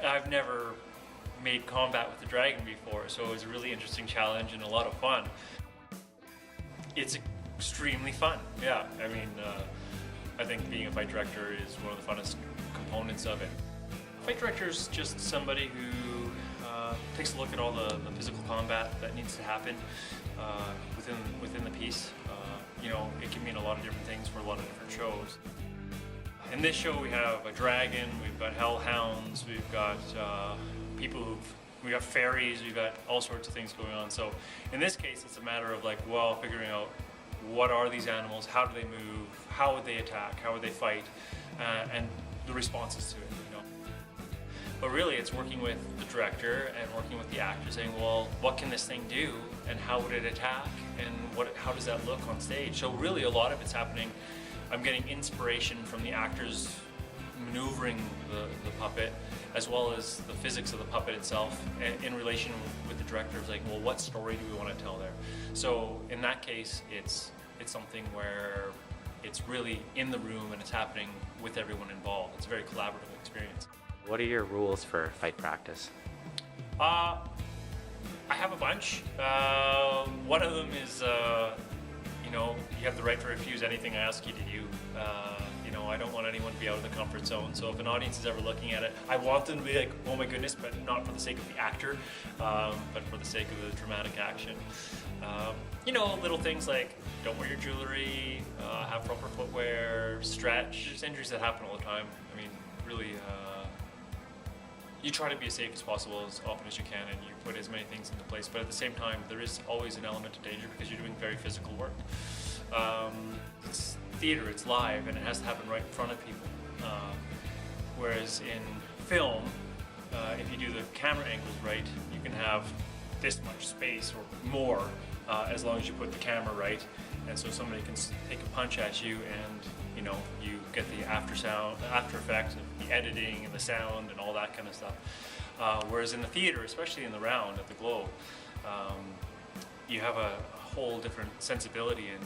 I've never made combat with the dragon before, so it was a really interesting challenge and a lot of fun. It's extremely fun, yeah. I mean, I think being a fight director is one of the funnest components of it. Fight director is just somebody who takes a look at all the physical combat that needs to happen within the piece. You know, it can mean a lot of different things for a lot of different shows. In this show we have a dragon, we've got hellhounds, we've got we got fairies, we've got all sorts of things going on. So in this case it's a matter of like, well, figuring out what are these animals, how do they move, how would they attack, how would they fight, and the responses to it, you know. But really it's working with the director and working with the actor saying, well, what can this thing do and how would it attack and how does that look on stage? So really a lot of it's happening. I'm getting inspiration from the actors maneuvering the puppet, as well as the physics of the puppet itself, and in relation with the director. It's like, well, what story do we want to tell there? So in that case, it's something where it's really in the room and it's happening with everyone involved. It's a very collaborative experience. What are your rules for fight practice? I have a bunch. One of them is, you know, you have the right to refuse anything I ask you to do. You know, I don't want anyone to be out of the comfort zone. So if an audience is ever looking at it, I want them to be like, oh my goodness, but not for the sake of the actor, but for the sake of the dramatic action. You know, little things like don't wear your jewelry, have proper footwear, stretch. There's injuries that happen all the time. I mean, really, you try to be as safe as possible as often as you can, and you put as many things into place, but at the same time there is always an element of danger because you're doing very physical work. It's theater, it's live, and it has to happen right in front of people. Whereas in film, if you do the camera angles right, you can have this much space or more as long as you put the camera right, and so somebody can take a punch at you and you know, you get the after effects of the editing and the sound and all that kind of stuff. Whereas in the theater, especially in the round at the Globe, you have a whole different sensibility and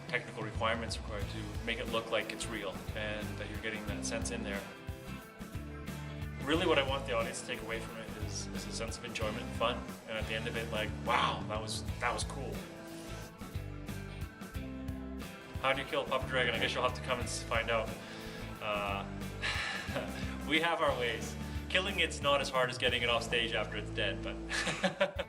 technical requirements required to make it look like it's real and that you're getting that sense in there. Really what I want the audience to take away from it is a sense of enjoyment and fun, and at the end of it, like, wow, that was cool. How do you kill a puppet dragon? I guess you'll have to come and find out. We have our ways. Killing it's not as hard as getting it off stage after it's dead, but